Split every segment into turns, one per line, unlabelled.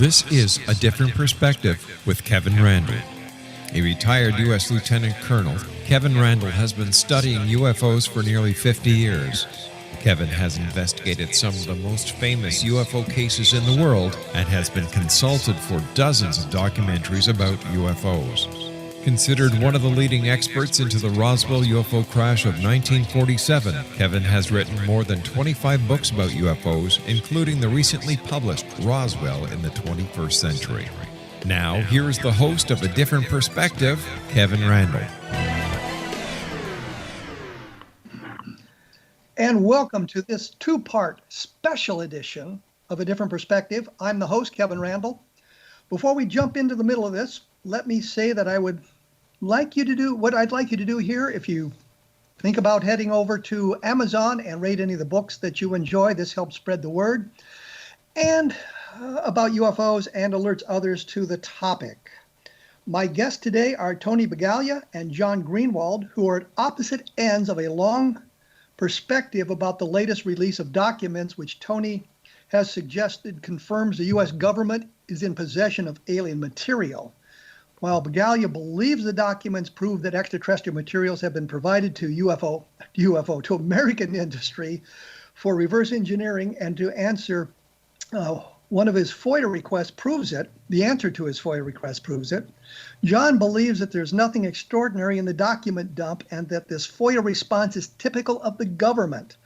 This is A Different Perspective with Kevin Randle. A retired U.S. Lieutenant Colonel, Kevin Randle has been studying UFOs for nearly 50 years. Kevin has investigated some of the most famous UFO cases in the world and has been consulted for dozens of documentaries about UFOs. Considered one of the leading experts into the Roswell UFO crash of 1947, Kevin has written more than 25 books about UFOs, including the recently published Roswell in the 21st Century. Now, here is the host of A Different Perspective, Kevin Randle.
And welcome to this two-part special edition of A Different Perspective. I'm the host, Kevin Randle. Before we jump into the middle of this, let me say that I'd like you to do here. If you think about heading over to Amazon and rate any of the books that you enjoy, this helps spread the word and about UFOs and alerts others to the topic. My guests today are Tony Bragalia and John Greenewald, who are at opposite ends of a long perspective about the latest release of documents, which Tony has suggested confirms the U.S. government is in possession of alien material, while Bragalia believes the documents prove that extraterrestrial materials have been provided to to American industry for reverse engineering, and to answer one of his FOIA requests proves it. The answer to his FOIA request proves it. John believes that there's nothing extraordinary in the document dump and that this FOIA response is typical of the government.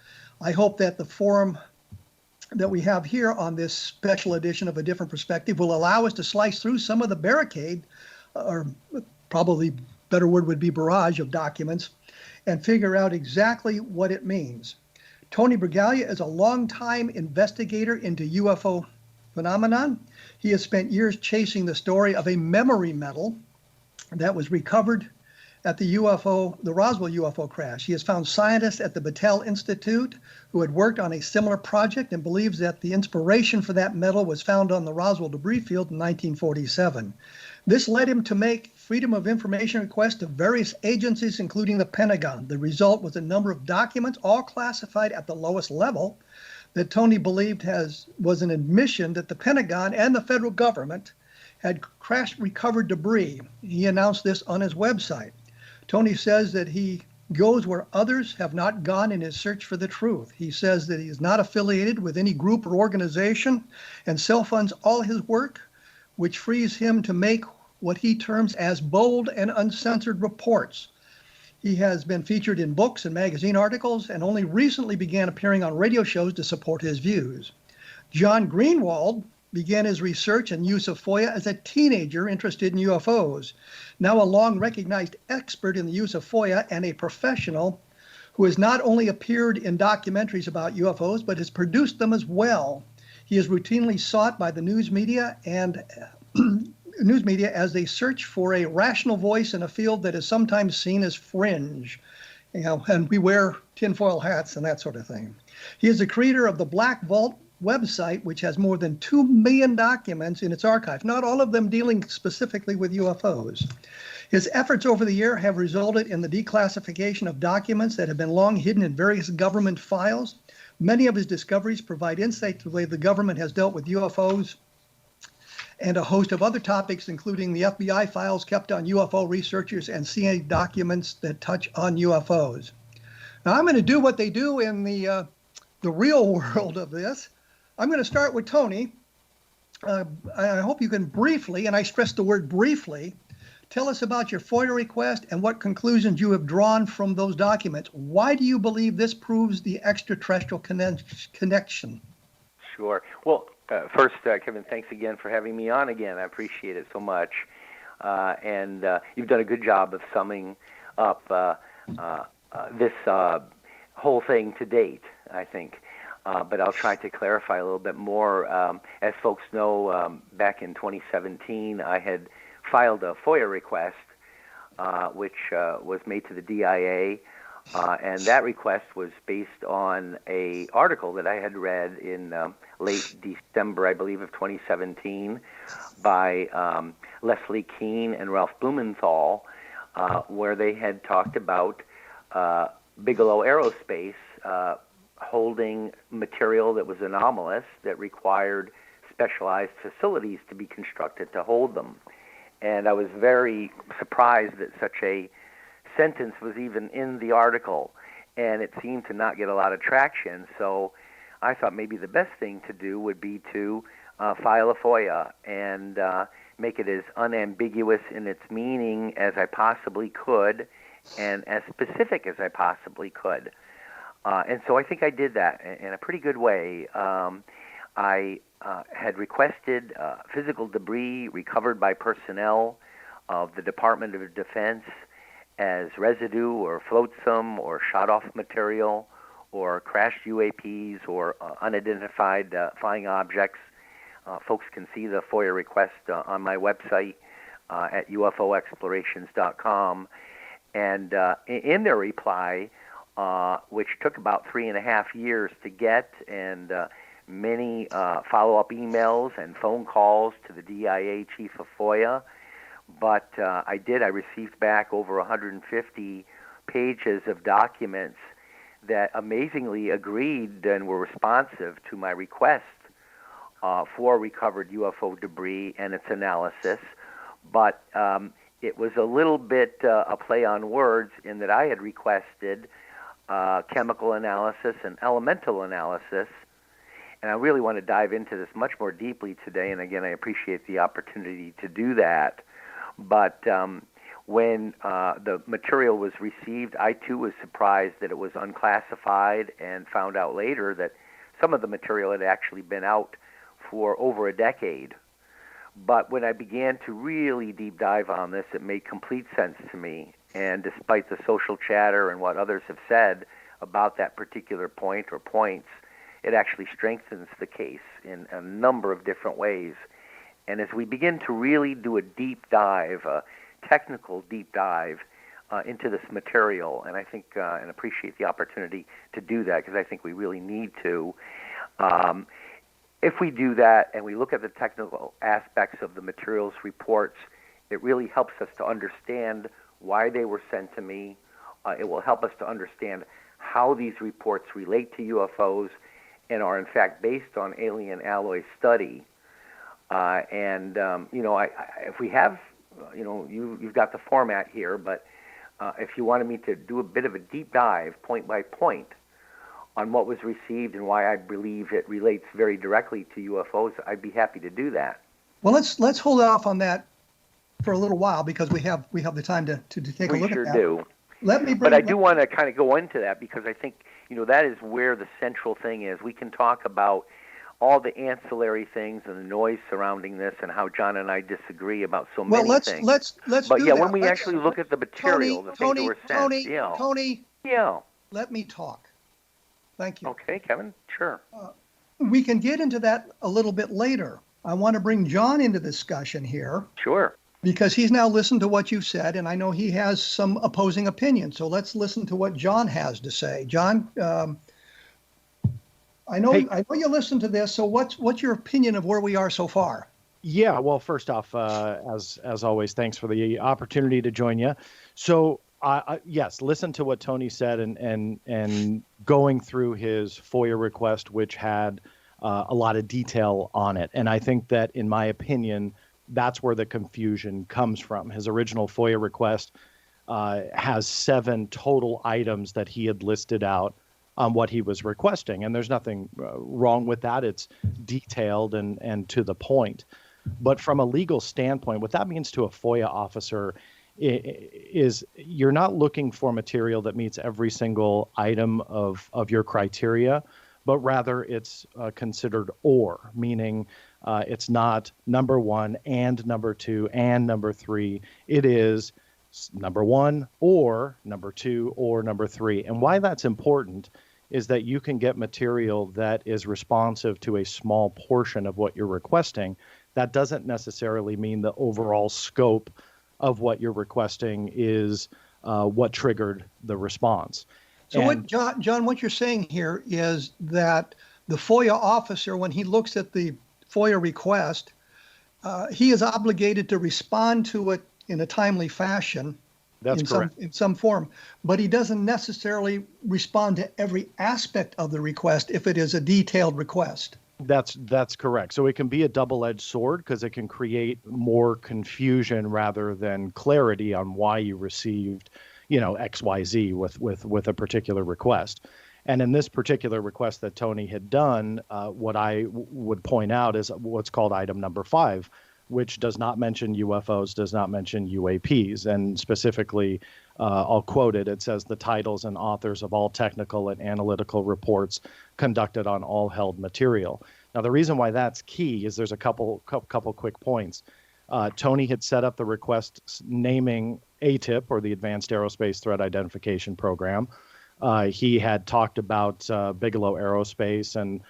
I hope that the forum that we have here on this special edition of A Different Perspective will allow us to slice through some of the barricade, or probably better word would be barrage of documents, and figure out exactly what it means. Tony Bragalia is a longtime investigator into UFO phenomenon. He has spent years chasing the story of a memory medal that was recovered at the Roswell UFO crash. He has found scientists at the Battelle Institute who had worked on a similar project and believes that the inspiration for that medal was found on the Roswell debris field in 1947. This led him to make Freedom of Information requests to various agencies, including the Pentagon. The result was a number of documents, all classified at the lowest level, that Tony believed was an admission that the Pentagon and the federal government had recovered debris. He announced this on his website. Tony says that he goes where others have not gone in his search for the truth. He says that he is not affiliated with any group or organization and self-funds all his work, which frees him to make what he terms as bold and uncensored reports. He has been featured in books and magazine articles and only recently began appearing on radio shows to support his views. John Greenewald began his research and use of FOIA as a teenager interested in UFOs. Now a long-recognized expert in the use of FOIA and a professional who has not only appeared in documentaries about UFOs, but has produced them as well. He is routinely sought by the news media as they search for a rational voice in a field that is sometimes seen as fringe. And we wear tinfoil hats and that sort of thing. He is the creator of the Black Vault website, which has more than 2 million documents in its archive, not all of them dealing specifically with UFOs. His efforts over the year have resulted in the declassification of documents that have been long hidden in various government files. Many of his discoveries provide insight to the way the government has dealt with UFOs and a host of other topics, including the FBI files kept on UFO researchers and CIA documents that touch on UFOs. Now, I'm going to do what they do in the real world of this. I'm going to start with Tony. I hope you can briefly, and I stress the word briefly, tell us about your FOIA request and what conclusions you have drawn from those documents. Why do you believe this proves the extraterrestrial connection?
Sure. Well, first, Kevin, thanks again for having me on again. I appreciate it so much. And you've done a good job of summing up this whole thing to date, I think. But I'll try to clarify a little bit more. As folks know, back in 2017, I had filed a FOIA request, which was made to the DIA. And that request was based on an article that I had read in late December, I believe, of 2017 by Leslie Kean and Ralph Blumenthal, where they had talked about Bigelow Aerospace holding material that was anomalous, that required specialized facilities to be constructed to hold them. And I was very surprised that such a sentence was even in the article, and it seemed to not get a lot of traction. So I thought maybe the best thing to do would be to file a FOIA and make it as unambiguous in its meaning as I possibly could and as specific as I possibly could. And so I think I did that in a pretty good way. I had requested physical debris recovered by personnel of the Department of Defense as residue or flotsam or shot-off material or crashed UAPs or unidentified flying objects. Folks can see the FOIA request on my website at ufoexplorations.com. And in their reply, which took about 3.5 years to get, and many follow-up emails and phone calls to the DIA chief of FOIA, but I received back over 150 pages of documents that amazingly agreed and were responsive to my request for recovered UFO debris and its analysis. But it was a little bit a play on words in that I had requested chemical analysis and elemental analysis. And I really want to dive into this much more deeply today. And again, I appreciate the opportunity to do that. But when the material was received, I too was surprised that it was unclassified, and found out later that some of the material had actually been out for over a decade. But when I began to really deep dive on this, it made complete sense to me. And despite the social chatter and what others have said about that particular point or points, it actually strengthens the case in a number of different ways. And as we begin to really do a deep dive, a technical deep dive into this material, and I think and appreciate the opportunity to do that because I think we really need to, if we do that and we look at the technical aspects of the materials reports, it really helps us to understand why they were sent to me. It will help us to understand how these reports relate to UFOs and are in fact based on alien alloy study. If we have, you've got the format here, but if you wanted me to do a bit of a deep dive, point by point, on what was received and why I believe it relates very directly to UFOs, I'd be happy to do that.
Well, let's hold off on that for a little while because we have the time to take a look at that.
We sure do. But I do want to kind of go into that because I think that is where the central thing is. We can talk about all the ancillary things and the noise surrounding this and how John and I disagree about so many things.
Let's
but
do
yeah,
that.
when we actually look at the material, the things that were sent.
Tony,
yeah.
Let me talk. Thank you.
Okay, Kevin, sure.
We can get into that a little bit later. I want to bring John into discussion here.
Sure.
Because he's now listened to what you've said, and I know he has some opposing opinions. So let's listen to what John has to say. John, I know you listened to this. So what's your opinion of where we are so far?
Yeah. Well, first off, as always, thanks for the opportunity to join you. So yes, listen to what Tony said, and going through his FOIA request, which had a lot of detail on it. And I think that, in my opinion, that's where the confusion comes from. His original FOIA request has 7 total items that he had listed out on what he was requesting. And there's nothing wrong with that. It's detailed and to the point. But from a legal standpoint, what that means to a FOIA officer is you're not looking for material that meets every single item of your criteria, but rather it's considered or, meaning it's not number 1 and number 2 and number 3. It is number 1 or number 2 or number 3. And why that's important is that you can get material that is responsive to a small portion of what you're requesting. That doesn't necessarily mean the overall scope of what you're requesting is what triggered the response.
So John, what you're saying here is that the FOIA officer, when he looks at the FOIA request, he is obligated to respond to it in a timely fashion.
That's correct.
In some form, but he doesn't necessarily respond to every aspect of the request if it is a detailed request.
That's correct. So it can be a double-edged sword because it can create more confusion rather than clarity on why you received, XYZ with a particular request. And in this particular request that Tony had done, what I would point out is what's called item number 5, which does not mention UFOs, does not mention UAPs. And specifically, I'll quote it. It says the titles and authors of all technical and analytical reports conducted on all held material. Now, the reason why that's key is there's a couple quick points. Tony had set up the request naming ATIP, or the Advanced Aerospace Threat Identification Program. He had talked about Bigelow Aerospace and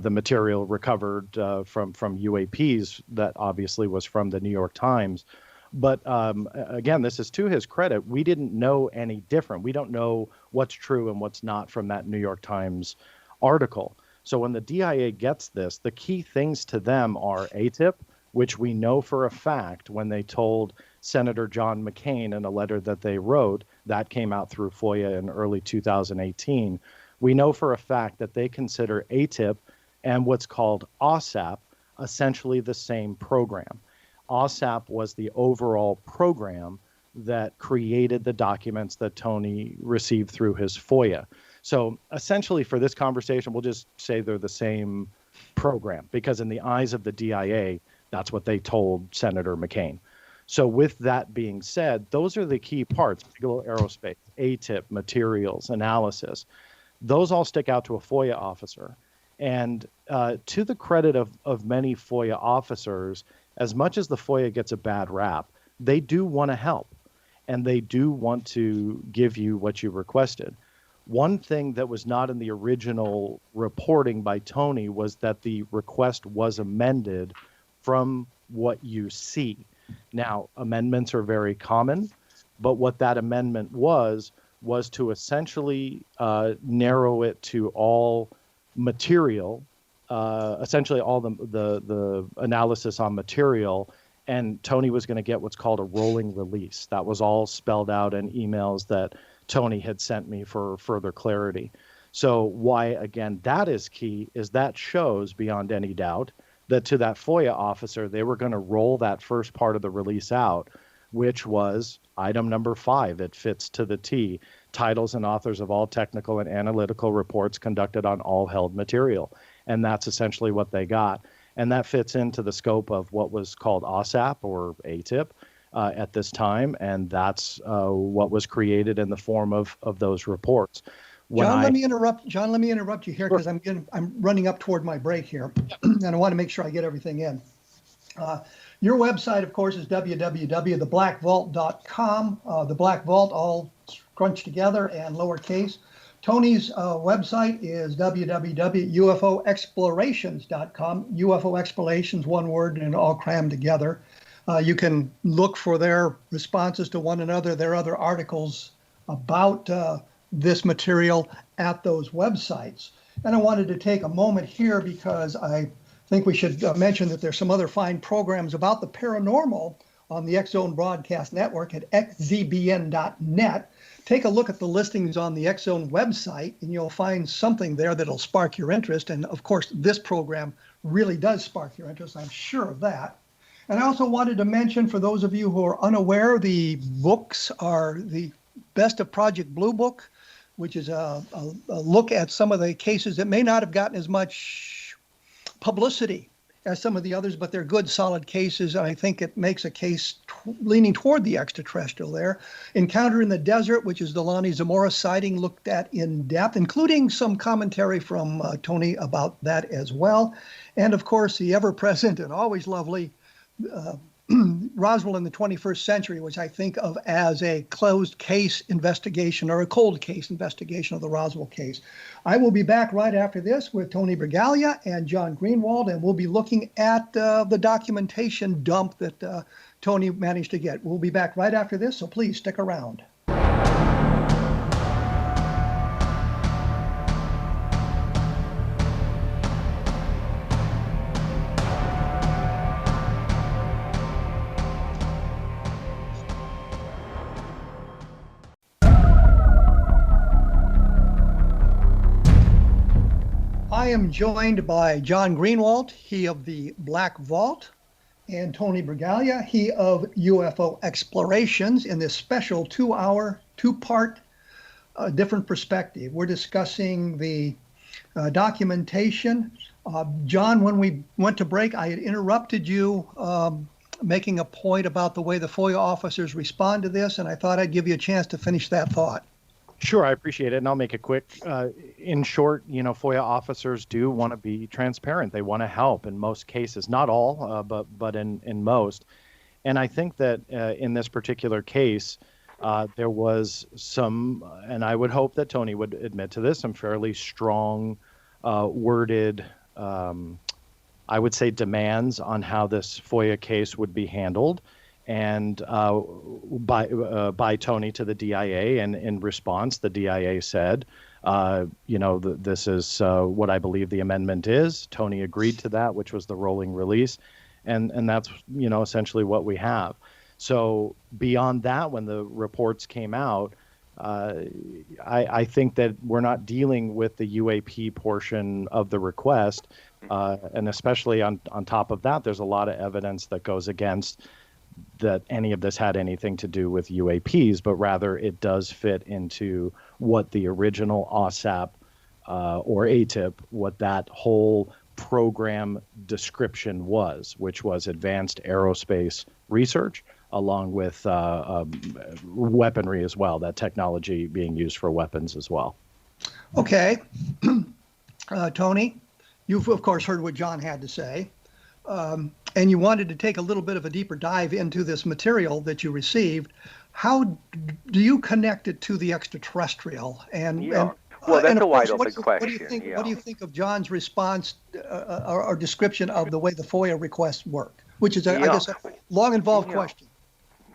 the material recovered from UAPs that obviously was from the New York Times. But again, this is to his credit. We didn't know any different. We don't know what's true and what's not from that New York Times article. So when the DIA gets this, the key things to them are ATIP, which we know for a fact when they told Senator John McCain in a letter that they wrote, that came out through FOIA in early 2018. We know for a fact that they consider ATIP and what's called OSAP essentially the same program. OSAP was the overall program that created the documents that Tony received through his FOIA. So essentially for this conversation, we'll just say they're the same program because in the eyes of the DIA, that's what they told Senator McCain. So with that being said, those are the key parts: Bigelow Aerospace, ATIP, materials, analysis. Those all stick out to a FOIA officer. And to the credit of many FOIA officers, as much as the FOIA gets a bad rap, they do want to help and they do want to give you what you requested. One thing that was not in the original reporting by Tony was that the request was amended from what you see. Now, amendments are very common, but what that amendment was to essentially narrow it to all material, essentially all the analysis on material, and Tony was going to get what's called a rolling release. That was all spelled out in emails that Tony had sent me for further clarity. So why, again, that is key, is that shows beyond any doubt that to that FOIA officer, they were going to roll that first part of the release out, which was item number 5. It fits to the T: titles and authors of all technical and analytical reports conducted on all held material. And that's essentially what they got. And that fits into the scope of what was called OSAP or ATIP at this time. And that's what was created in the form of those reports.
John, let me interrupt you here because I'm running up toward my break here, and I want to make sure I get everything in. Your website, of course, is www.theblackvault.com. The Black Vault, all crunched together and lowercase. Tony's website is www.ufoexplorations.com. UFO Explorations, one word and all crammed together. You can look for their responses to one another, their other articles about this material at those websites. And I wanted to take a moment here because I think we should mention that there's some other fine programs about the paranormal on the X-Zone Broadcast Network at xzbn.net. Take a look at the listings on the X-Zone website and you'll find something there that'll spark your interest. And of course, this program really does spark your interest. I'm sure of that. And I also wanted to mention, for those of you who are unaware, the books are the Best of Project Blue book, which is a look at some of the cases that may not have gotten as much publicity as some of the others, but they're good, solid cases. And I think it makes a case leaning toward the extraterrestrial there. Encounter in the Desert, which is the Lonnie Zamora sighting, looked at in depth, including some commentary from Tony about that as well. And of course, the ever-present and always lovely Roswell in the 21st Century, which I think of as a closed case investigation or a cold case investigation of the Roswell case. I will be back right after this with Tony Bragalia and John Greenewald, and we'll be looking at the documentation dump that Tony managed to get. We'll be back right after this, so please stick around. I am joined by John Greenewald, he of the Black Vault, and Tony Bragalia, he of UFO Explorations, in this special 2-hour, two-part, different perspective. We're discussing the documentation. John, when we went to break, I had interrupted you making a point about the way the FOIA officers respond to this, and I thought I'd give you a chance to finish that thought.
Sure, I appreciate it, and I'll make it quick. In short, FOIA officers do want to be transparent. They want to help in most cases, not all, but in most. And I think that in this particular case, there was some, and I would hope that Tony would admit to this, some fairly strong worded, I would say, demands on how this FOIA case would be handled. And by Tony to the DIA, and in response, the DIA said, this is what I believe the amendment is. Tony agreed to that, which was the rolling release, and that's essentially what we have. So beyond that, when the reports came out, I think that we're not dealing with the UAP portion of the request, and especially on top of that, there's a lot of evidence that goes against that any of this had anything to do with UAPs, but rather it does fit into what the original OSAP or ATIP, what that whole program description was, which was advanced aerospace research, along with weaponry as well, that technology being used for weapons as well.
Okay. Tony, you've, of course, heard what John had to say. And you wanted to take a little bit of a deeper dive into this material that you received. How do you connect it to the extraterrestrial?
Well, that's a wide open question.
What do you think of John's response or description of the way the FOIA requests work? Which is, I guess, a long, involved question.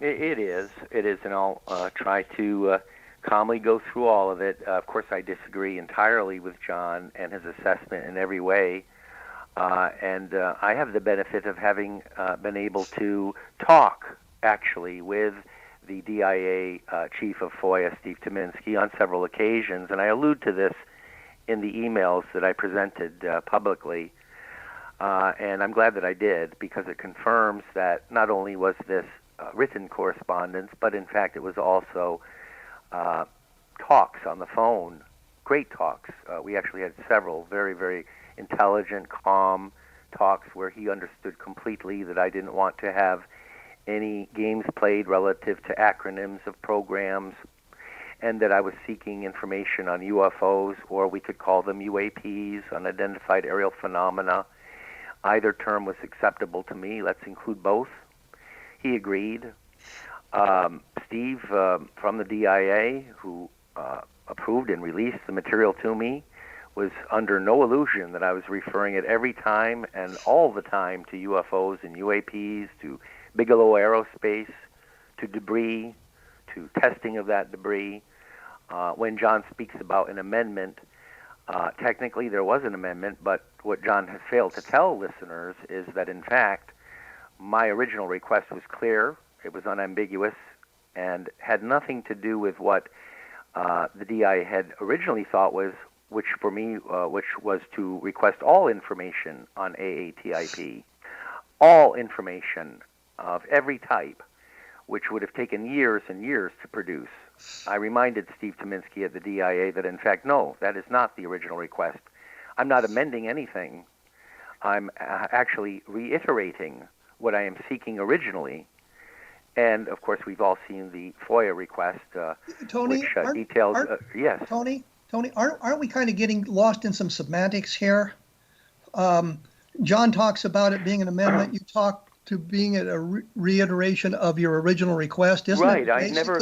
It is, and I'll try to calmly go through all of it. Of course, I disagree entirely with John and his assessment in every way. And I have the benefit of having been able to talk, actually, with the DIA chief of FOIA, Steve Tominski, on several occasions. And I allude to this in the emails that I presented publicly. And I'm glad that I did, because it confirms that not only was this written correspondence, but in fact it was also talks on the phone, great talks. We actually had several very, very intelligent, calm talks where he understood completely that I didn't want to have any games played relative to acronyms of programs, and that I was seeking information on UFOs, or we could call them UAPs, unidentified aerial phenomena. Either term was acceptable to me. Let's include both. He agreed. Steve from the DIA, who approved and released the material to me, was under no illusion that I was referring it every time and all the time to UFOs and UAPs, to Bigelow Aerospace, to debris, to testing of that debris. When John speaks about an amendment, technically there was an amendment, but what John has failed to tell listeners is that, in fact, my original request was clear, it was unambiguous, and had nothing to do with what the DI had originally thought was, which for me, which was to request all information on AATIP, all information of every type, which would have taken years and years to produce. I reminded Steve Tominski at the DIA that, in fact, no, that is not the original request. I'm not amending anything. I'm actually reiterating what I am seeking originally. And, of course, we've all seen the FOIA request,
Tony,
which details... yes.
Tony, aren't we kind of getting lost in some semantics here? John talks about it being an amendment. You talk to being a reiteration of your original request. Isn't
right,
it
I never...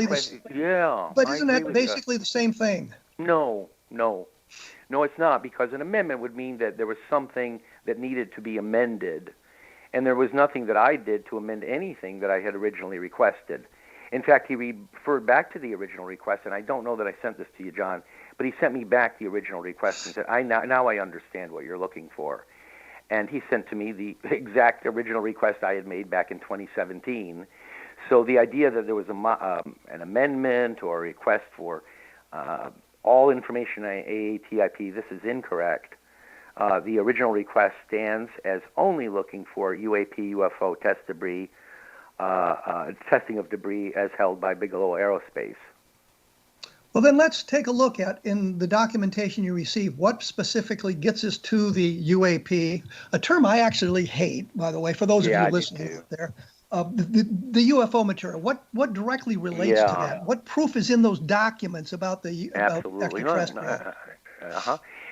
yeah.
But isn't that basically the same thing?
No, it's not, because an amendment would mean that there was something that needed to be amended, and there was nothing that I did to amend anything that I had originally requested. In fact, he referred back to the original request, and I don't know that I sent this to you, John, but he sent me back the original request and said, now I understand what you're looking for. And he sent to me the exact original request I had made back in 2017. So the idea that there was an amendment or a request for all information on AATIP, this is incorrect. The original request stands as only looking for UAP, UFO test debris, testing of debris as held by Bigelow Aerospace.
Well, then let's take a look at, in the documentation you received, what specifically gets us to the UAP, a term I actually hate, by the way, for those of you listening out there. The UFO material, what directly relates to that? What proof is in those documents about the extraterrestrial?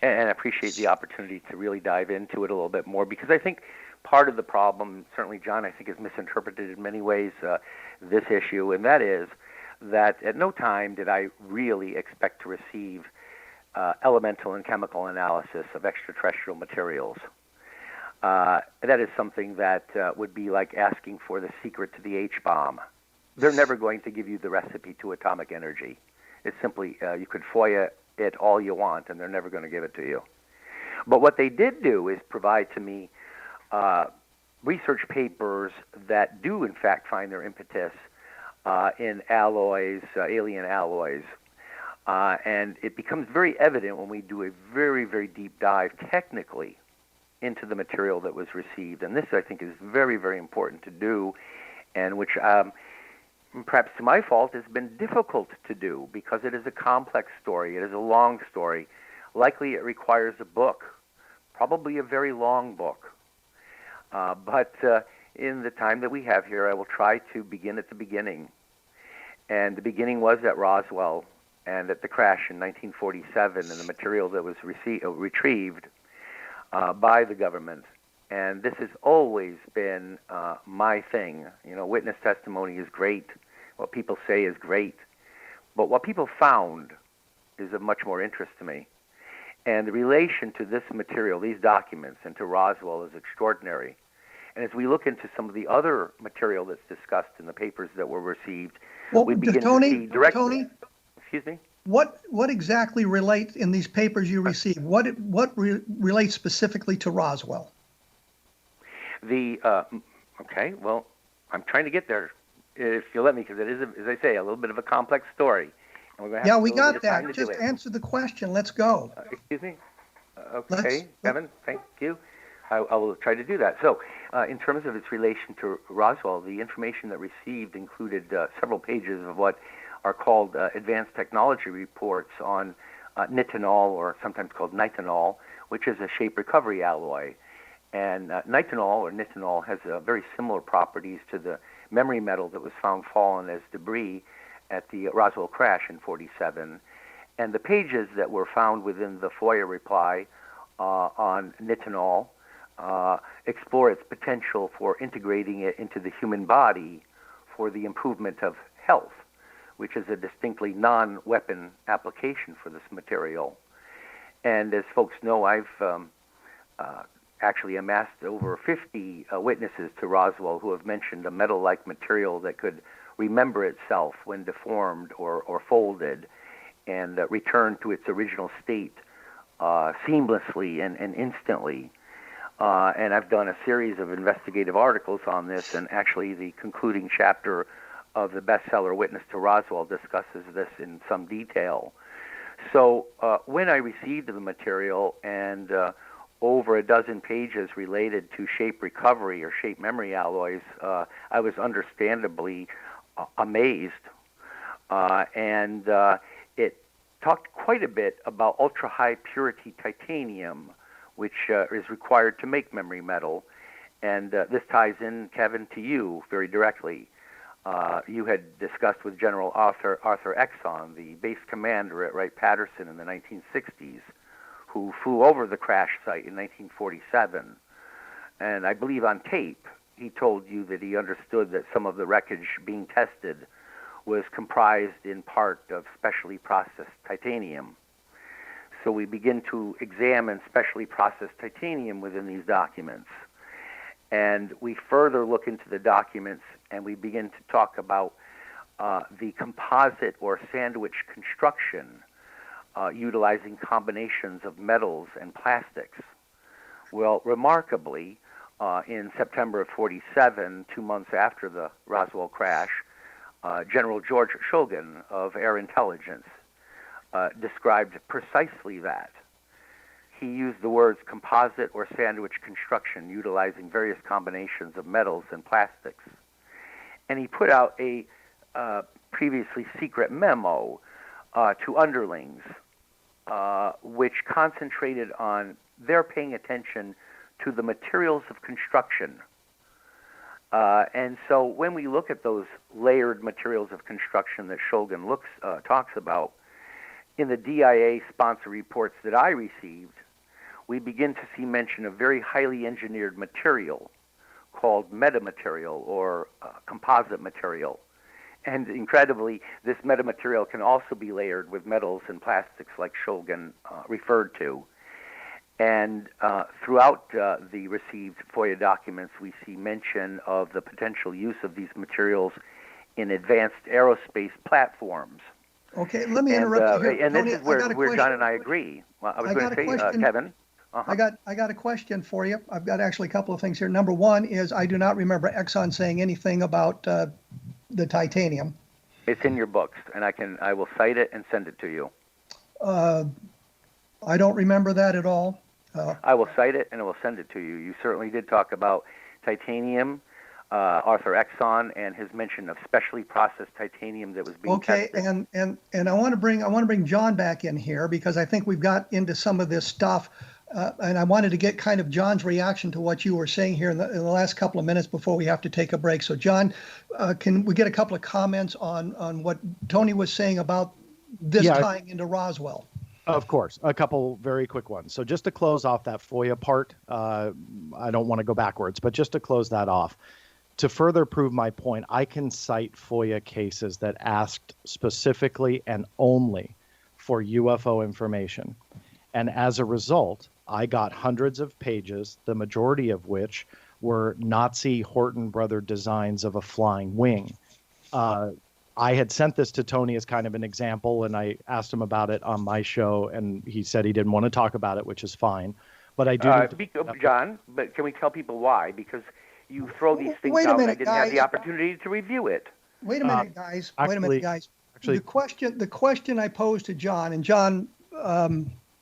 And I appreciate the opportunity to really dive into it a little bit more, because I think part of the problem, certainly John, I think, has misinterpreted in many ways this issue, and that is that at no time did I really expect to receive elemental and chemical analysis of extraterrestrial materials. That is something that would be like asking for the secret to the H-bomb. They're never going to give you the recipe to atomic energy. It's simply, you could FOIA it all you want, and they're never going to give it to you. But what they did do is provide to me research papers that do, in fact, find their impetus in alloys, alien alloys. And it becomes very evident when we do a very, very deep dive technically into the material that was received. And this, I think, is very, very important to do, and which perhaps to my fault has been difficult to do, because it is a complex story. It is a long story. Likely it requires a book, probably a very long book. But in the time that we have here, I will try to begin at the beginning. And the beginning was at Roswell and at the crash in 1947, and the material that was retrieved by the government. And this has always been my thing. You know, witness testimony is great. What people say is great. But what people found is of much more interest to me. And the relation to this material, these documents, and to Roswell is extraordinary. And as we look into some of the other material that's discussed in the papers that were received, we begin to see directly. Tony,
excuse me. What exactly relates in these papers you received? What relates specifically to Roswell?
Okay, well, I'm trying to get there, if you'll let me, because it is, as I say, a little bit of a complex story. And we're
yeah, we got that. Just answer the question. Let's go.
Excuse me. Okay, Kevin, thank you. I will try to do that. So, in terms of its relation to Roswell, the information that received included several pages of what are called advanced technology reports on nitinol, or sometimes called nitinol, which is a shape recovery alloy. And nitinol, or nitinol, has very similar properties to the memory metal that was found fallen as debris at the Roswell crash in '47. And the pages that were found within the FOIA reply on nitinol explore its potential for integrating it into the human body for the improvement of health, which is a distinctly non-weapon application for this material. And as folks know, I've actually amassed over 50 witnesses to Roswell who have mentioned a metal-like material that could remember itself when deformed or folded, and return to its original state seamlessly and instantly. And I've done a series of investigative articles on this, and actually the concluding chapter of the bestseller Witness to Roswell discusses this in some detail. So when I received the material and over a dozen pages related to shape recovery or shape memory alloys, I was understandably amazed. And it talked quite a bit about ultra-high purity titanium, which is required to make memory metal. And this ties in, Kevin, to you very directly. You had discussed with General Arthur Exon, the base commander at Wright-Patterson in the 1960s, who flew over the crash site in 1947. And I believe on tape, he told you that he understood that some of the wreckage being tested was comprised in part of specially processed titanium. So we begin to examine specially processed titanium within these documents. And we further look into the documents, and we begin to talk about the composite or sandwich construction utilizing combinations of metals and plastics. Well, remarkably, in September of '47, 2 months after the Roswell crash, General George Shulgin of Air Intelligence described precisely that. he used the words composite or sandwich construction, utilizing various combinations of metals and plastics. And he put out a previously secret memo to underlings, which concentrated on their paying attention to the materials of construction. And so when we look at those layered materials of construction that Shulgin talks about, in the DIA sponsor reports that I received, we begin to see mention of very highly engineered material called metamaterial or composite material. And incredibly, this metamaterial can also be layered with metals and plastics like Shulgin referred to. And throughout the received FOIA documents, we see mention of the potential use of these materials in advanced aerospace platforms.
Okay, let me interrupt you here.
And
Tony,
this is where John and I agree. Well, I was going to say, Kevin. Uh-huh.
I got a question for you. I've got actually a couple of things here. Number one is I do not remember Exxon saying anything about the titanium.
It's in your books, and I will cite it and send it to you.
I don't remember that at all.
I will cite it and I will send it to you. You certainly did talk about titanium, Arthur Exxon, and his mention of specially processed titanium that was being tested.
Okay, and I want to bring John back in here because I think we've got into some of this stuff, and I wanted to get kind of John's reaction to what you were saying here in the last couple of minutes before we have to take a break. So, John, can we get a couple of comments on what Tony was saying about this tying into Roswell?
Of course. A couple very quick ones. So just to close off that FOIA part, I don't want to go backwards, but just to close that off, to further prove my point, I can cite FOIA cases that asked specifically and only for UFO information. And as a result, I got hundreds of pages, the majority of which were Nazi Horton brother designs of a flying wing. I had sent this to Tony as kind of an example, and I asked him about it on my show, and he said he didn't want to talk about it, which is fine. But I do.
John, but can we tell people why? Because you throw these things out, and I didn't have the opportunity to review it.
Wait a minute, guys. Actually, the question I posed to John, and John,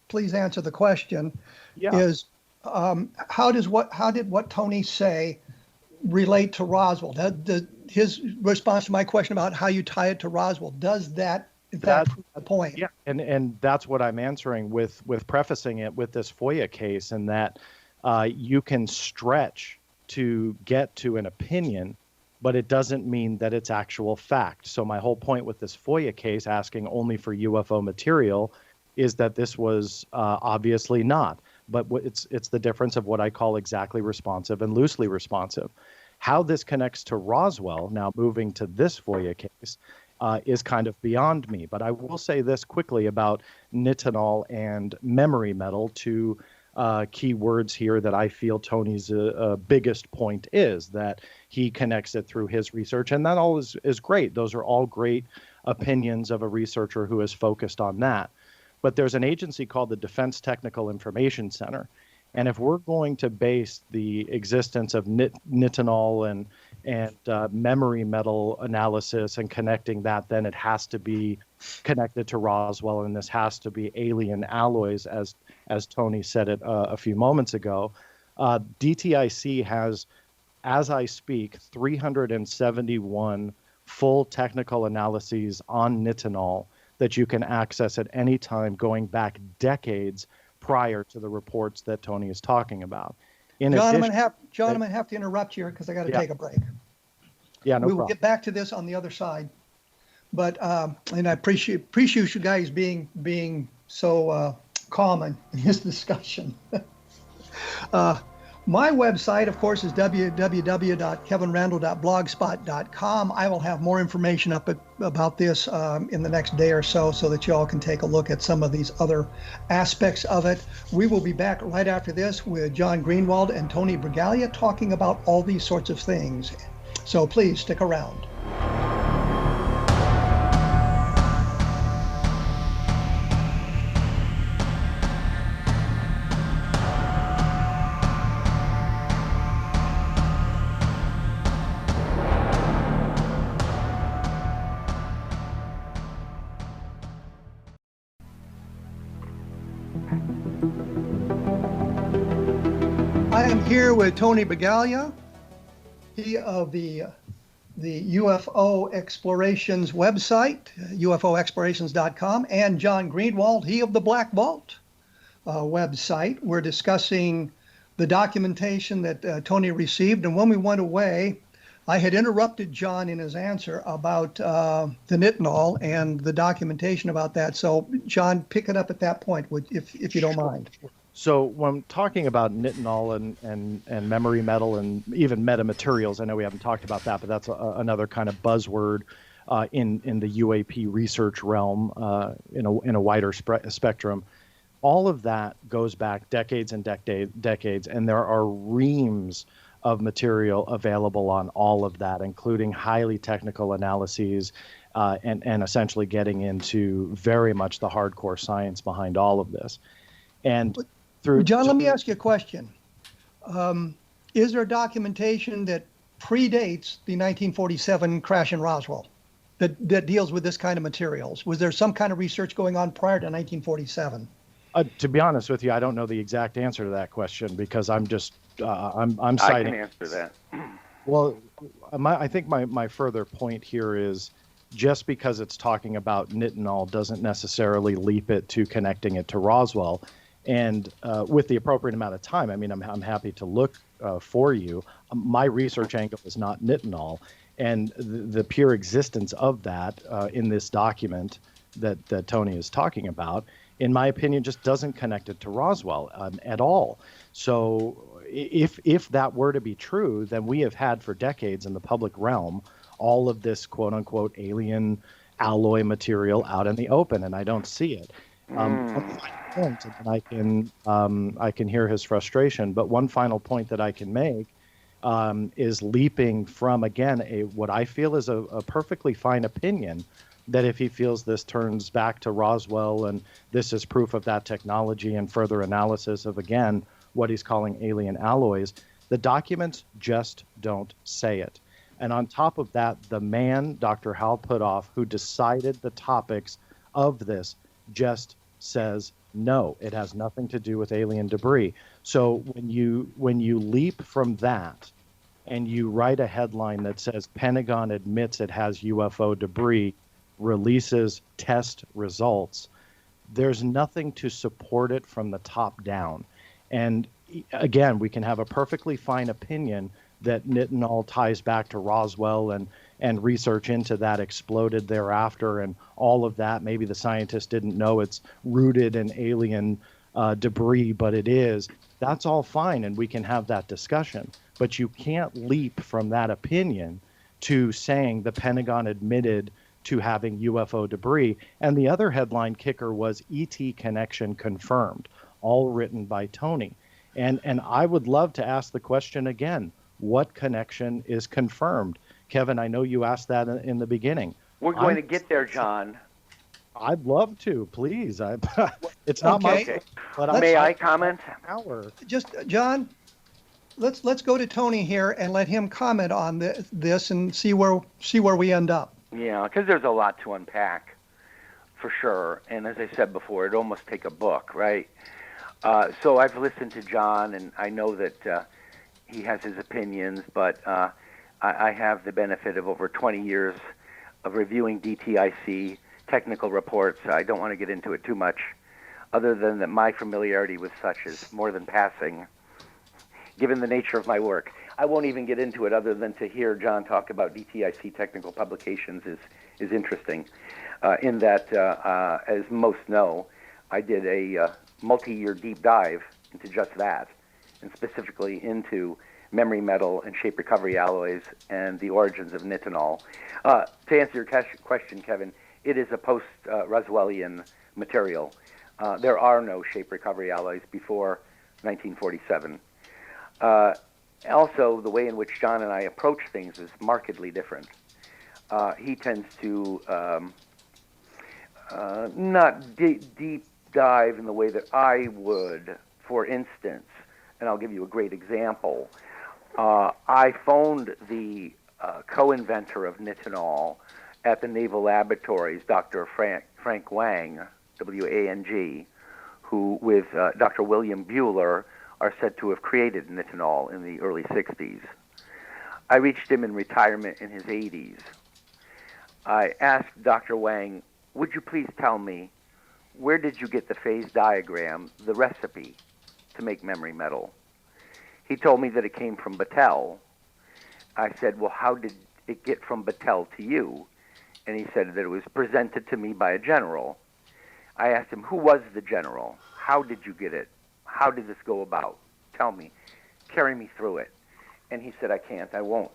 please answer the question, is how did what Tony say relate to Roswell? His response to my question about how you tie it to Roswell, does that in fact prove the point?
Yeah, and that's what I'm answering with prefacing it with this FOIA case, and that you can stretch to get to an opinion, but it doesn't mean that it's actual fact. So my whole point with this FOIA case asking only for UFO material is that this was obviously not. But it's the difference of what I call exactly responsive and loosely responsive. How this connects to Roswell, now moving to this FOIA case, is kind of beyond me. But I will say this quickly about nitinol and memory metal, two key words here that I feel Tony's biggest point is, that he connects it through his research. And that all is great. Those are all great opinions of a researcher who is focused on that. But there's an agency called the Defense Technical Information Center. And if we're going to base the existence of nitinol and memory metal analysis and connecting that, then it has to be connected to Roswell, and this has to be alien alloys, as Tony said it a few moments ago. DTIC has, as I speak, 371 full technical analyses on nitinol that you can access at any time going back decades prior to the reports that Tony is talking about.
John, I'm going to have to interrupt you because I got to take a break.
Yeah, no problem.
We will get back to this on the other side. But and I appreciate you guys being so calm in this discussion. My website, of course, is www.kevinrandle.blogspot.com. I will have more information up about this in the next day or so that you all can take a look at some of these other aspects of it. We will be back right after this with John Greenewald and Tony Bragalia talking about all these sorts of things. So please stick around. I'm here with Tony Bragalia, he of the UFO Explorations website, ufoexplorations.com, and John Greenewald, he of the Black Vault website. We're discussing the documentation that Tony received, and when we went away, I had interrupted John in his answer about the nitinol and the documentation about that. So, John, pick it up at that point, if you don't mind.
So when talking about nitinol and memory metal and even metamaterials, I know we haven't talked about that, but that's another kind of buzzword in the UAP research realm in a wider spectrum. All of that goes back decades and decades, and there are reams of material available on all of that, including highly technical analyses and essentially getting into very much the hardcore science behind all of this. And
John, let me ask you a question. Is there documentation that predates the 1947 crash in Roswell that deals with this kind of materials? Was there some kind of research going on prior to 1947?
To be honest with you, I don't know the exact answer to that question because I'm just I'm citing.
I can answer that.
Well, I think my further point here is just because it's talking about nitinol doesn't necessarily leap it to connecting it to Roswell. And with the appropriate amount of time, I mean, I'm happy to look for you. My research angle is not nitinol, and the pure existence of that in this document that Tony is talking about, in my opinion, just doesn't connect it to Roswell at all. So if that were to be true, then we have had for decades in the public realm all of this quote unquote alien alloy material out in the open, and I don't see it. Point, and then I can hear his frustration. But one final point that I can make is leaping from, again, what I feel is a perfectly fine opinion that if he feels this turns back to Roswell and this is proof of that technology and further analysis of, again, what he's calling alien alloys, the documents just don't say it. And on top of that, the man, Dr. Hal Puthoff, who decided the topics of this, just says no, it has nothing to do with alien debris. So when you leap from that and you write a headline that says Pentagon admits it has UFO debris, releases test results, there's nothing to support it from the top down. And again, we can have a perfectly fine opinion that nitinol ties back to Roswell and research into that exploded thereafter and all of that. Maybe the scientists didn't know it's rooted in alien debris, but it is. That's all fine, and we can have that discussion. But you can't leap from that opinion to saying the Pentagon admitted to having UFO debris. And the other headline kicker was ET connection confirmed, all written by Tony. And I would love to ask the question again, what connection is confirmed? Kevin, I know you asked that in the beginning.
We're going to get there, John.
I'd love to, please. It's not my
okay.
But
May I comment?
Just John, let's go to Tony here and let him comment on this and see where we end up.
Yeah, because there's a lot to unpack, for sure. And as I said before, it'd almost take a book, right? So I've listened to John, and I know that he has his opinions, but I have the benefit of over 20 years of reviewing DTIC technical reports. I don't want to get into it too much, other than that my familiarity with such is more than passing, given the nature of my work. I won't even get into it other than to hear John talk about DTIC technical publications is interesting, in that, as most know, I did a multi-year deep dive into just that, and specifically into memory metal and shape recovery alloys and the origins of nitinol. To answer your question, Kevin, it is a post-Roswellian material. There are no shape recovery alloys before 1947. Also, the way in which John and I approach things is markedly different. He tends to not deep dive in the way that I would. For instance, and I'll give you a great example, I phoned the co-inventor of nitinol at the Naval Laboratories, Dr. Frank Wang, W-A-N-G, who with Dr. William Bueller are said to have created nitinol in the early 60s. I reached him in retirement in his 80s. I asked Dr. Wang, would you please tell me, where did you get the phase diagram, the recipe to make memory metal? He told me that it came from Battelle. I said, well, how did it get from Battelle to you? And he said that it was presented to me by a general. I asked him, who was the general? How did you get it? How did this go about? Tell me. Carry me through it. And he said, I can't, I won't.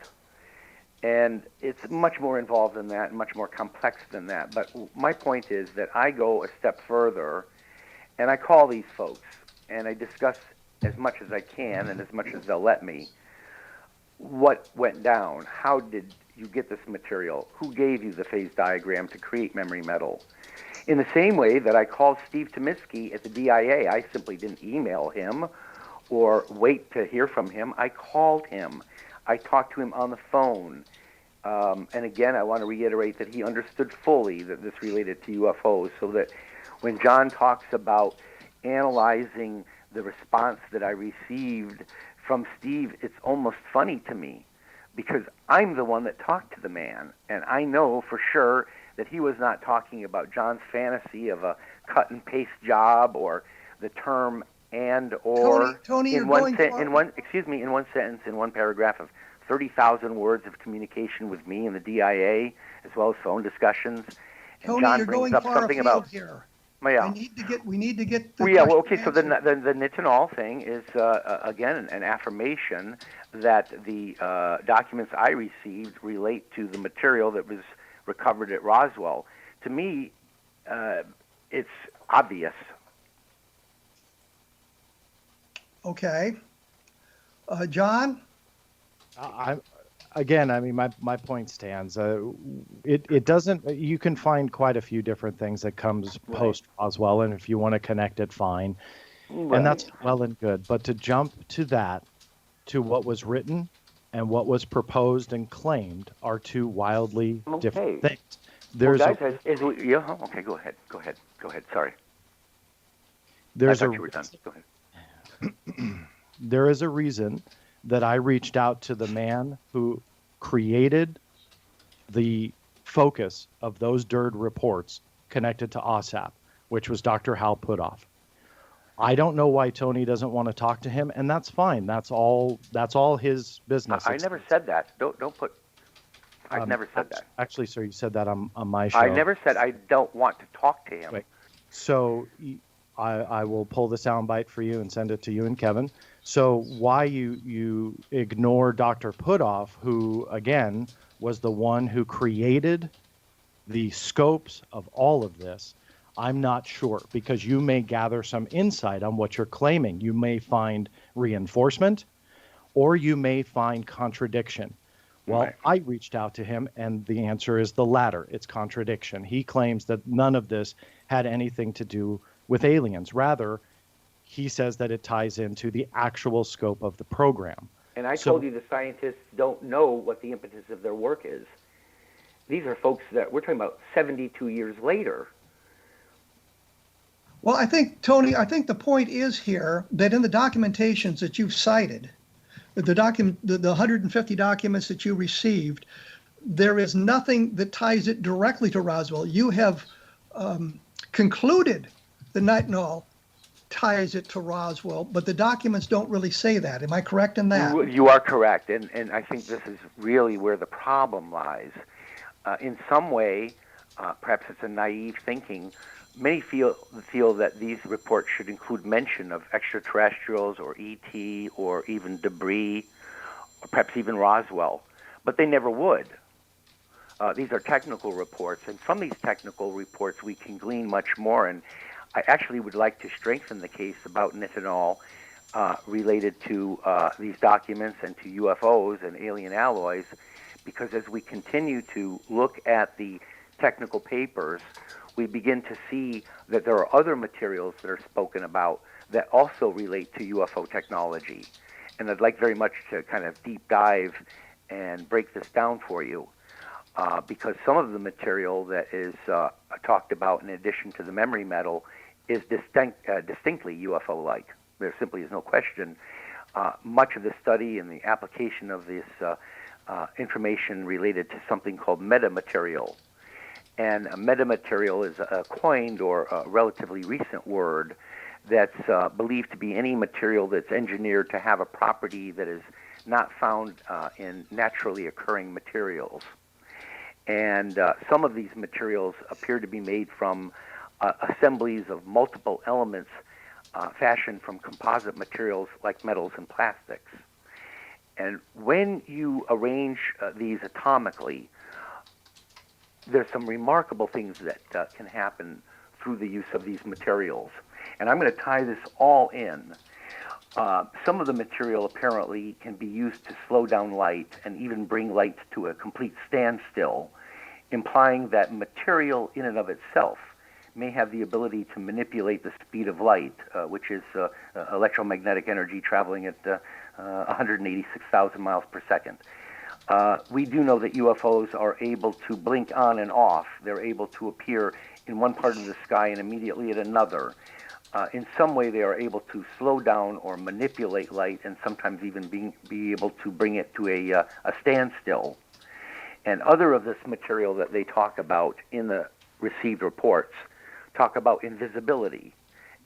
And it's much more involved than that, much more complex than that. But my point is that I go a step further, and I call these folks, and I discuss as much as I can and as much as they'll let me what went down. How did you get this material? Who gave you the phase diagram to create memory metal? In the same way that I called Steve Tomisky at the DIA, I simply didn't email him or wait to hear from him. I called him. I talked to him on the phone. And again, I want to reiterate that he understood fully that this related to UFOs, so that when John talks about analyzing the response that I received from Steve, it's almost funny to me, because I'm the one that talked to the man, and I know for sure that he was not talking about John's fantasy of a cut and paste job or the term and or.
Tony,
in one sentence, in one paragraph of 30,000 words of communication with me and the DIA, as well as phone discussions. And
Tony,
John
you're
brings
going
up
far
something
afield
about
here.
Yeah.
We need to get the
well, okay, so
question answered.
the nitinol thing is, again, an affirmation that the documents I received relate to the material that was recovered at Roswell. To me, it's obvious.
Okay. John?
Again, I mean, my point stands. It doesn't. You can find quite a few different things that comes post Roswell, and if you want to connect it, fine, and that's well and good. But to jump to that, to what was written and what was proposed and claimed, are two wildly different things.
There's okay. Go ahead. Sorry.
There's
I thought you were done. Go ahead.
There is a reason that I reached out to the man who created the focus of those DIRD reports connected to OSAP, which was Dr. Hal Puthoff. I don't know why Tony doesn't want to talk to him, and that's fine. That's all his business.
I never said that. Don't put. I've never said that.
Actually, sir, you said that on my show.
I never said I don't want to talk to him.
Wait. So I will pull the soundbite for you and send it to you and Kevin. So why you ignore Dr. Puthoff, who, again, was the one who created the scopes of all of this, I'm not sure, because you may gather some insight on what you're claiming. You may find reinforcement, or you may find contradiction. Well, right. I reached out to him, and the answer is the latter. It's contradiction. He claims that none of this had anything to do with aliens. Rather, he says that it ties into the actual scope of the program.
And I told you the scientists don't know what the impetus of their work is. These are folks that we're talking about 72 years later.
Well, I think, Tony, the point is here that in the documentations that you've cited, the 150 documents that you received, there is nothing that ties it directly to Roswell. You have concluded the nitinol ties it to Roswell, but the documents don't really say that. Am I correct in that?
You are correct, and I think this is really where the problem lies. In some way, perhaps it's a naive thinking, many feel that these reports should include mention of extraterrestrials or ET or even debris, or perhaps even Roswell, but they never would. These are technical reports, and from these technical reports we can glean much more, and I actually would like to strengthen the case about nitinol related to these documents and to UFOs and alien alloys, because as we continue to look at the technical papers, we begin to see that there are other materials that are spoken about that also relate to UFO technology. And I'd like very much to kind of deep dive and break this down for you, because some of the material that is talked about in addition to the memory metal is distinctly UFO-like. there simply is no question, much of the study and the application of this information related to something called metamaterial. And metamaterial is a coined or a relatively recent word that's believed to be any material that's engineered to have a property that is not found in naturally occurring materials. And some of these materials appear to be made from assemblies of multiple elements fashioned from composite materials like metals and plastics. And when you arrange these atomically, there's some remarkable things that can happen through the use of these materials. And I'm going to tie this all in. Some of the material apparently can be used to slow down light and even bring light to a complete standstill, implying that material in and of itself may have the ability to manipulate the speed of light, which is electromagnetic energy traveling at 186,000 miles per second. We do know that UFOs are able to blink on and off. They're able to appear in one part of the sky and immediately at another. In some way, they are able to slow down or manipulate light and sometimes even be able to bring it to a standstill. And other of this material that they talk about in the received reports talk about invisibility.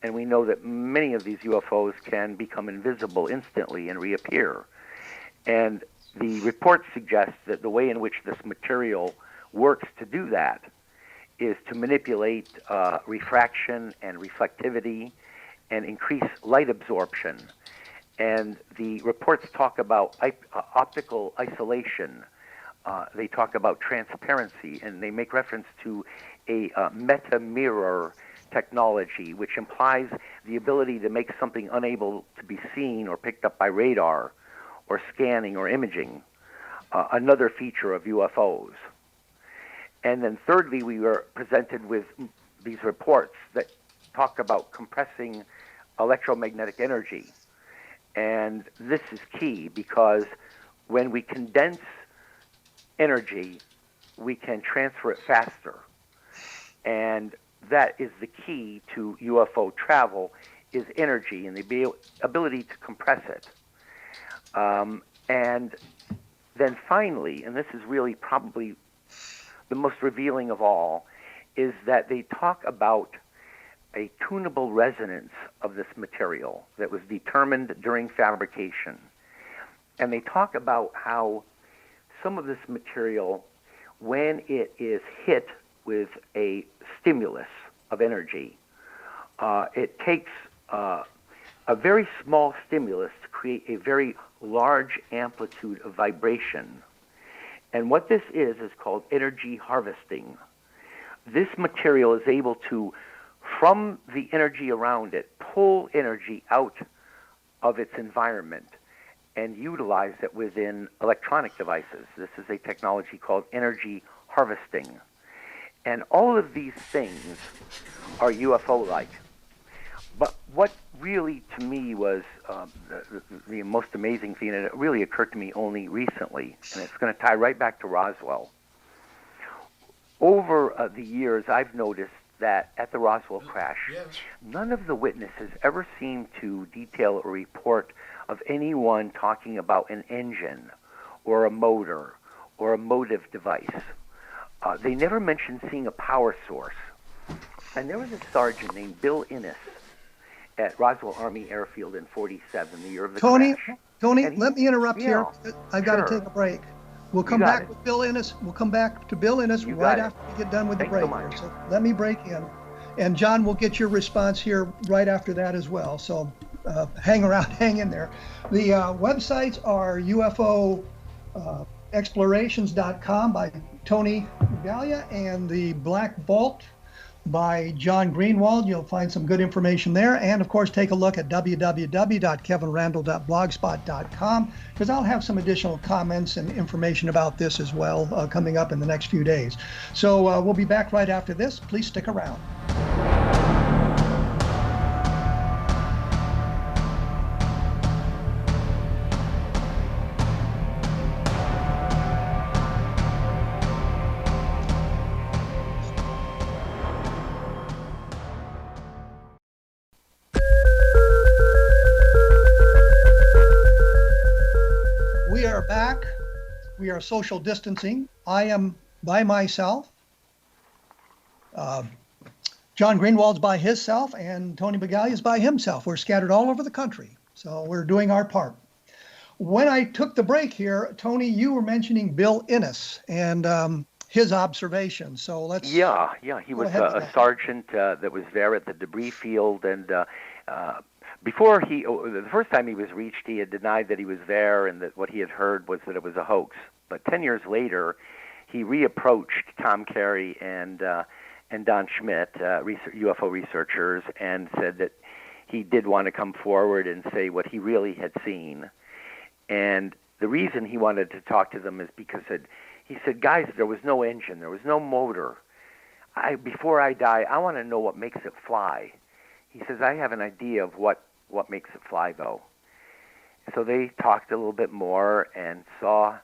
And we know that many of these UFOs can become invisible instantly and reappear. And the report suggests that the way in which this material works to do that is to manipulate refraction and reflectivity and increase light absorption. And the reports talk about optical isolation. They talk about transparency, and they make reference to a meta-mirror technology, which implies the ability to make something unable to be seen or picked up by radar or scanning or imaging, another feature of UFOs. And then thirdly, we were presented with these reports that talk about compressing electromagnetic energy. And this is key because when we condense energy, we can transfer it faster. And that is the key to UFO travel, is energy and the ability to compress it. And then finally, and this is really probably the most revealing of all, is that they talk about a tunable resonance of this material that was determined during fabrication. And they talk about how some of this material, when it is hit with a stimulus of energy, it takes a very small stimulus to create a very large amplitude of vibration. And what this is called energy harvesting. This material is able to, from the energy around it, pull energy out of its environment and utilize it within electronic devices. This is a technology called energy harvesting. And all of these things are UFO-like. But what really, to me, was the most amazing thing, and it really occurred to me only recently, and it's going to tie right back to Roswell. Over the years, I've noticed that at the Roswell crash, none of the witnesses ever seemed to detail or report of anyone talking about an engine or a motor or a motive device. They never mentioned seeing a power source. And there was a sergeant named Bill Innes at Roswell Army Airfield in '47, the year of the crash.
Tony, let me interrupt here. I've got to take a break. We'll come back with Bill Innes. We'll come back to Bill Innes right after we get done with the break here. So let me break in. And John, we'll get your response here right after that as well. So hang around, hang in there. The websites are UFOexplorations.com by Tony Bragalia and the Black Vault by John Greenewald. You'll find some good information there. And of course, take a look at www.kevinrandle.blogspot.com, because I'll have some additional comments and information about this as well coming up in the next few days. So we'll be back right after this. Please stick around. We are social distancing. I am by myself. John Greenewald's by himself, and Tony Bragalia is by himself. We're scattered all over the country, so we're doing our part. When I took the break here, Tony, you were mentioning Bill Innes and his observations. So let's.
Yeah, he was a sergeant that was there at the debris field, and the first time he was reached, he had denied that he was there, and that what he had heard was that it was a hoax. But 10 years later, he reapproached Tom Carey and Don Schmidt, UFO researchers, and said that he did want to come forward and say what he really had seen. And the reason he wanted to talk to them is because he said, guys, there was no engine, there was no motor. Before I die, I want to know what makes it fly. He says, I have an idea of what makes it fly, though. So they talked a little bit more and saw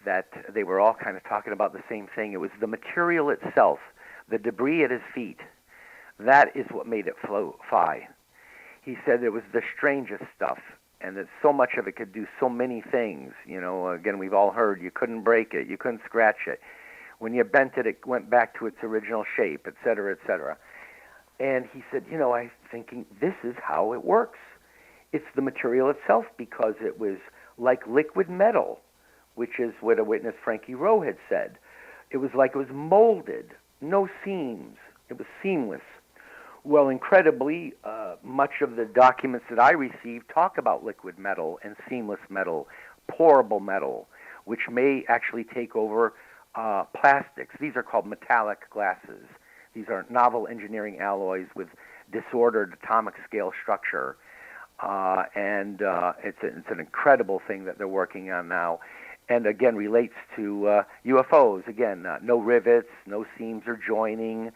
that they were all kind of talking about the same thing. It was the material itself, the debris at his feet. That is what made it fly. He said it was the strangest stuff, and that so much of it could do so many things. You know, again, we've all heard you couldn't break it, you couldn't scratch it. When you bent it, it went back to its original shape, et cetera, et cetera. And he said, I'm thinking, this is how it works. It's the material itself, because it was like liquid metal, which is what a witness, Frankie Rowe, had said. It was like it was molded, no seams. It was seamless. Well, incredibly, much of the documents that I received talk about liquid metal and seamless metal, pourable metal, which may actually take over plastics. These are called metallic glasses. These are novel engineering alloys with disordered atomic scale structure. And it's an incredible thing that they're working on now. And again, relates to UFOs. Again, no rivets, no seams or joining,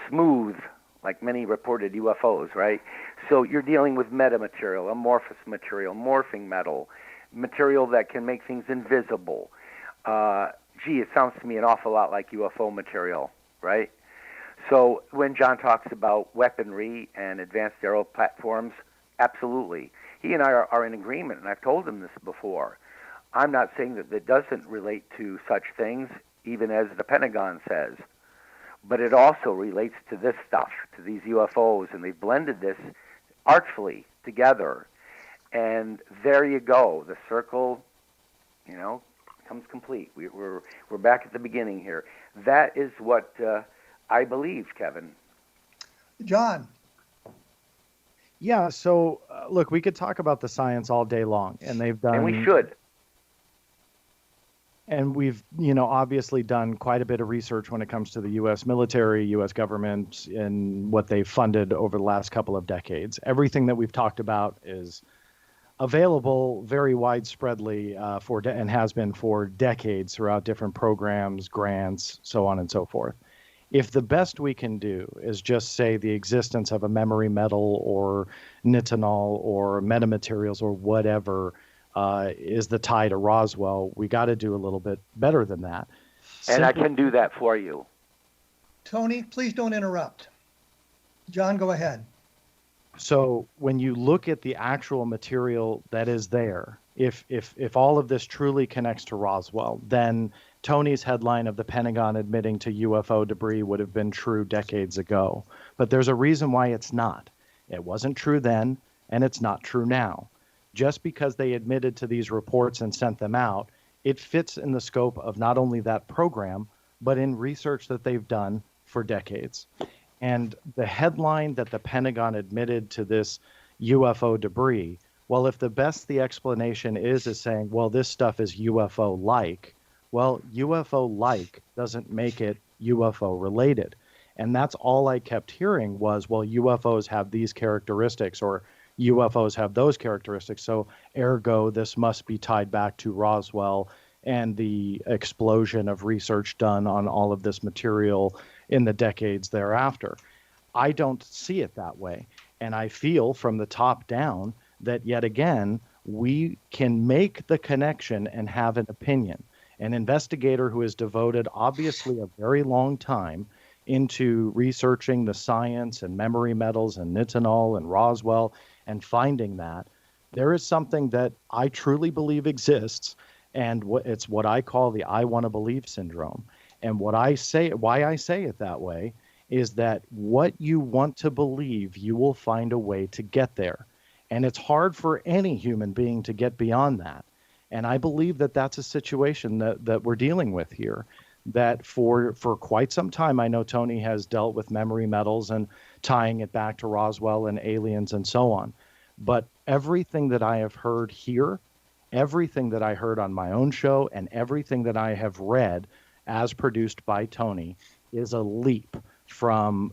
smooth, like many reported UFOs, right? So you're dealing with metamaterial, amorphous material, morphing metal, material that can make things invisible. It sounds to me an awful lot like UFO material, right? So when John talks about weaponry and advanced aero platforms, absolutely. He and I are in agreement, and I've told him this before. I'm not saying that it doesn't relate to such things, even as the Pentagon says, but it also relates to this stuff, to these UFOs, and they've blended this artfully together. And there you go. The circle, comes complete. We're back at the beginning here. That is what I believe, Kevin.
John.
Yeah, so look, we could talk about the science all day long, and they've done...
And we should.
And we've, obviously done quite a bit of research when it comes to the U.S. military, U.S. government, and what they've funded over the last couple of decades. Everything that we've talked about is available very widespreadly and has been for decades throughout different programs, grants, so on and so forth. If the best we can do is just say the existence of a memory metal or nitinol or metamaterials or whatever is the tie to Roswell, we got to do a little bit better than that.
And I can do that for you.
Tony, please don't interrupt. John, go ahead.
So when you look at the actual material that is there, if all of this truly connects to Roswell, then Tony's headline of the Pentagon admitting to UFO debris would have been true decades ago. But there's a reason why it's not. It wasn't true then, and it's not true now. Just because they admitted to these reports and sent them out, it fits in the scope of not only that program, but in research that they've done for decades. And the headline that the Pentagon admitted to this UFO debris, well, if the explanation is saying, well, this stuff is UFO-like, well, UFO-like doesn't make it UFO-related. And that's all I kept hearing was, well, UFOs have these characteristics, or UFOs have those characteristics, so ergo this must be tied back to Roswell and the explosion of research done on all of this material in the decades thereafter. I don't see it that way, and I feel from the top down that yet again we can make the connection and have an opinion. An investigator who has devoted obviously a very long time into researching the science and memory metals and nitinol and Roswell and finding that there is something that I truly believe exists, And it's what I call the I want to believe syndrome. And why I say it that way is that what you want to believe, you will find a way to get there. And it's hard for any human being to get beyond that. And I believe that that's a situation that we're dealing with here, that for quite some time, I know Tony has dealt with memory metals and tying it back to Roswell and aliens and so on. But everything that I have heard here, everything that I heard on my own show, and everything that I have read as produced by Tony is a leap from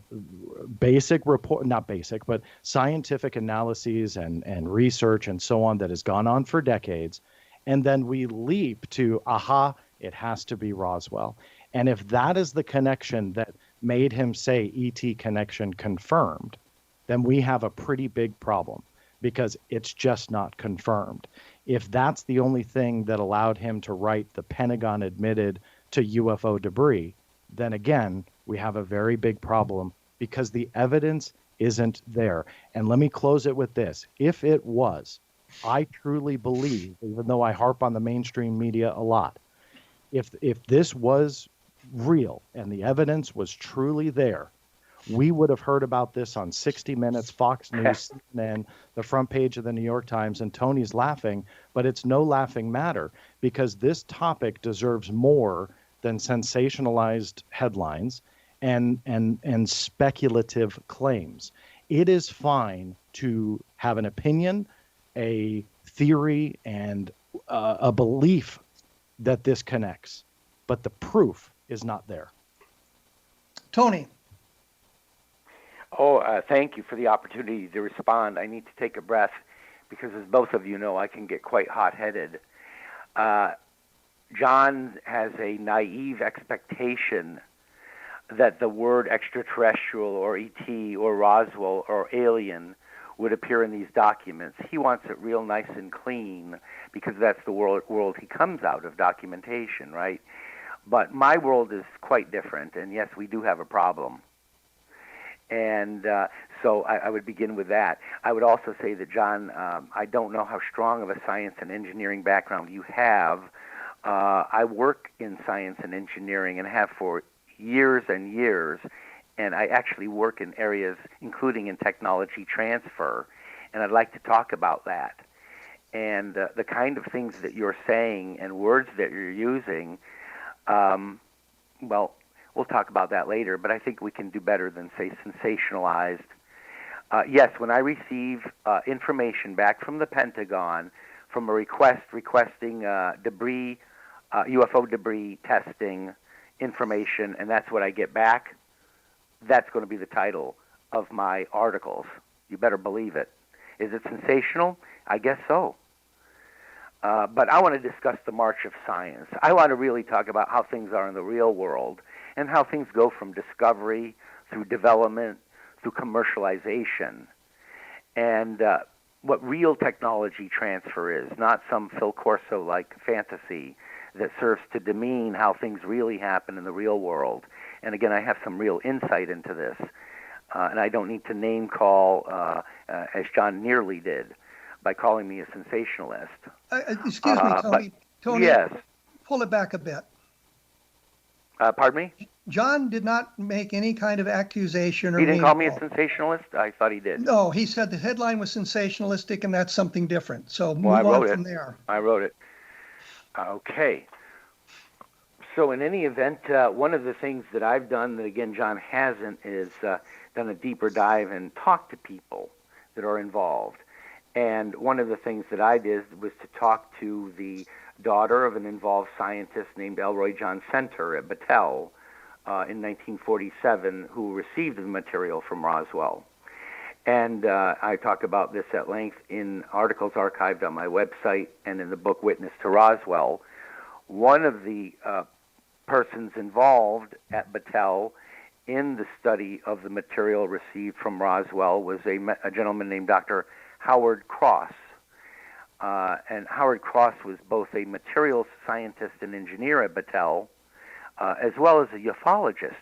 but scientific analyses and research and so on that has gone on for decades. And then we leap to, it has to be Roswell. And if that is the connection that made him say ET connection confirmed, then we have a pretty big problem, because it's just not confirmed. If that's the only thing that allowed him to write the Pentagon admitted to UFO debris, then again, we have a very big problem, because the evidence isn't there. And let me close it with this. If it was, I truly believe, even though I harp on the mainstream media a lot, if this was real and the evidence was truly there, we would have heard about this on 60 Minutes, Fox News, CNN, the front page of the New York Times, and Tony's laughing, but it's no laughing matter, because this topic deserves more than sensationalized headlines and speculative claims. It is fine to have an opinion, a theory, and a belief that this connects, but the proof is not there.
Tony.
Thank you for the opportunity to respond. I need to take a breath, because as both of you know, I can get quite hot-headed. John has a naive expectation that the word extraterrestrial or ET or Roswell or alien would appear in these documents. He wants it real nice and clean, because that's the world he comes out of, documentation, right? But my world is quite different, and yes, we do have a problem. And so I would begin with that. I would also say that, John, I don't know how strong of a science and engineering background you have. I work in science and engineering and have for years and years, and I actually work in areas including in technology transfer, and I'd like to talk about that. And the kind of things that you're saying and words that you're using, well, we'll talk about that later, but I think we can do better than say sensationalized. Yes, when I receive information back from the Pentagon from a requesting debris, UFO debris testing information, and that's what I get back, that's going to be the title of my articles. You better believe it. Is it sensational? I guess so. But I want to discuss the march of science. I want to really talk about how things are in the real world and how things go from discovery through development through commercialization, and what real technology transfer is, not some Phil Corso-like fantasy that serves to demean how things really happen in the real world. And again, I have some real insight into this, and I don't need to name call, as John nearly did, by calling me a sensationalist.
Excuse me, Tony. Tony,
yes.
Pull it back a bit.
Pardon me?
John did not make any kind of accusation or
He didn't call me a sensationalist? I thought he did.
No, he said the headline was sensationalistic, and that's something different. So move on from there.
I wrote it. Okay. So in any event, one of the things that I've done that, again, John hasn't, is done a deeper dive and talked to people that are involved. And one of the things that I did was to talk to the daughter of an involved scientist named Elroy John Center at Battelle in 1947, who received the material from Roswell. And I talk about this at length in articles archived on my website and in the book Witness to Roswell. One of the persons involved at Battelle in the study of the material received from Roswell was a gentleman named Dr. Howard Cross. And Howard Cross was both a materials scientist and engineer at Battelle, as well as a ufologist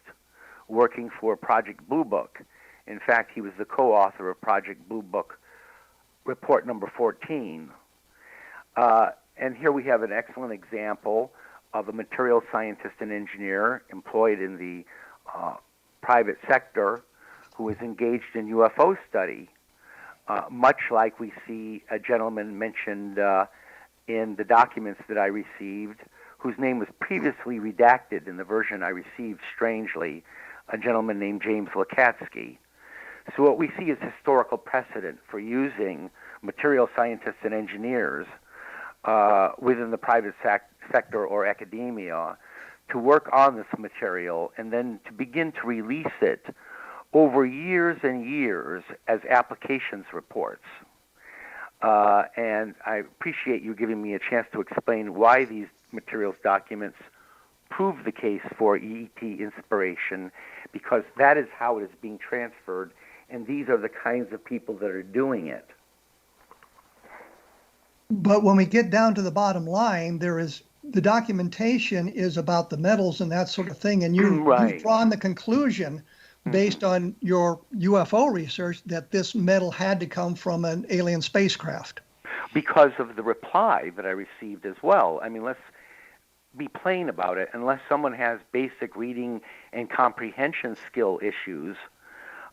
working for Project Blue Book. In fact, he was the co-author of Project Blue Book Report Number 14. And here we have an excellent example of a material scientist and engineer employed in the private sector who is engaged in UFO study, much like we see a gentleman mentioned in the documents that I received, whose name was previously redacted in the version I received, strangely, a gentleman named James Lakatsky. So what we see is historical precedent for using material scientists and engineers within the private sector or academia to work on this material and then to begin to release it over years and years as applications reports. And I appreciate you giving me a chance to explain why these materials documents prove the case for ET inspiration, because that is how it is being transferred, and these are the kinds of people that are doing it.
But when we get down to the bottom line, the documentation is about the metals and that sort of thing, and you've drawn the conclusion based on your UFO research that this metal had to come from an alien spacecraft.
Because of the reply that I received as well. I mean, let's be plain about it. Unless someone has basic reading and comprehension skill issues,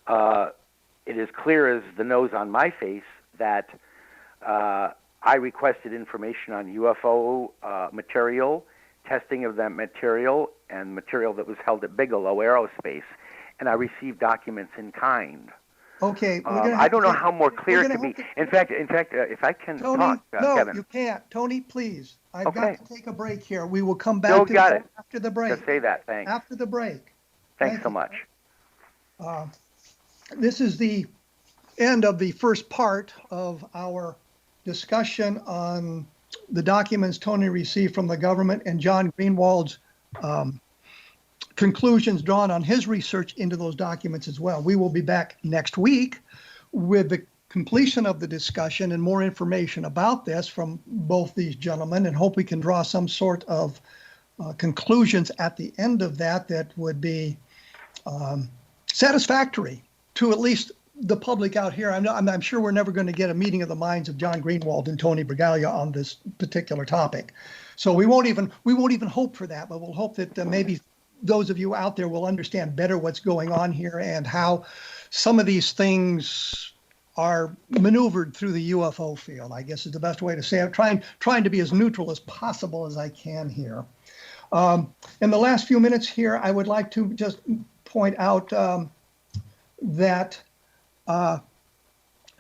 it is clear as the nose on my face that I requested information on UFO material, testing of that material, and material that was held at Bigelow Aerospace, and I received documents in kind.
Okay.
I don't know how more clear it can be. In fact, if I can
Tony,
talk,
no,
Kevin.
you can't. Tony, please. I've
Okay.
got to take a break here. We will come back to
got
this
it.
after the break.
Just say that. Thanks.
After the break.
Thanks
Thank
so
you.
much.
This is the end of the first part of our discussion on the documents Tony received from the government and John Greenewald's conclusions drawn on his research into those documents as well. We will be back next week with the completion of the discussion and more information about this from both these gentlemen, and hope we can draw some sort of conclusions at the end of that would be satisfactory to at least the public out here. I'm sure we're never going to get a meeting of the minds of John Greenewald and Tony Bragalia on this particular topic. So we won't even hope for that, but we'll hope that maybe those of you out there will understand better what's going on here and how some of these things are maneuvered through the UFO field, I guess is the best way to say it. Trying to be as neutral as possible as I can here. In the last few minutes here, I would like to just point out that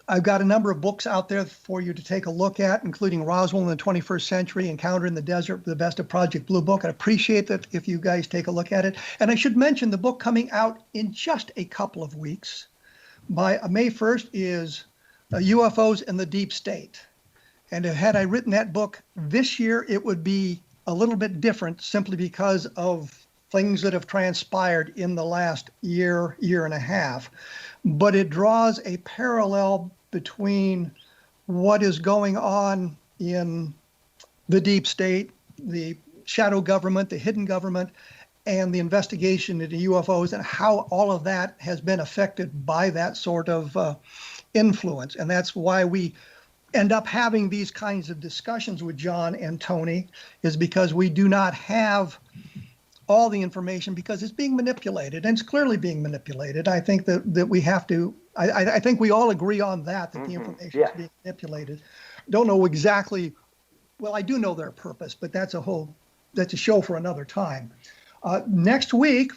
I've got a number of books out there for you to take a look at, including Roswell in the 21st Century, Encounter in the Desert, the best of Project Blue Book. I'd appreciate that if you guys take a look at it. And I should mention the book coming out in just a couple of weeks. By May 1st is UFOs and the Deep State. And had I written that book this year, it would be a little bit different simply because of things that have transpired in the last year and a half. But it draws a parallel between what is going on in the deep state, the shadow government, the hidden government, and the investigation into UFOs, and how all of that has been affected by that sort of influence. And that's why we end up having these kinds of discussions with John and Tony, is because we do not have all the information, because it's being manipulated, and it's clearly being manipulated. I think that we have to, I think we all agree on that the information is being manipulated. Don't know exactly, well, I do know their purpose, but that's a show for another time. Next week,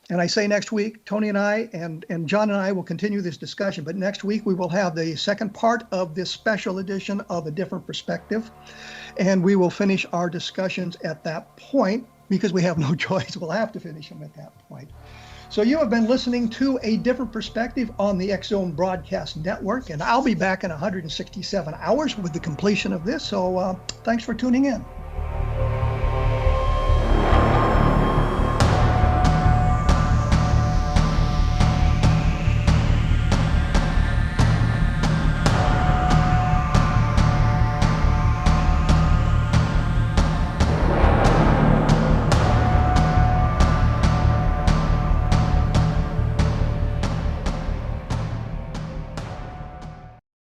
and I say next week, Tony and I and John and I will continue this discussion, but next week we will have the second part of this special edition of A Different Perspective, and we will finish our discussions at that point, because we have no choice. We'll have to finish them at that point. So you have been listening to A Different Perspective on the X Zone Broadcast Network, and I'll be back in 167 hours with the completion of this. So thanks for tuning in.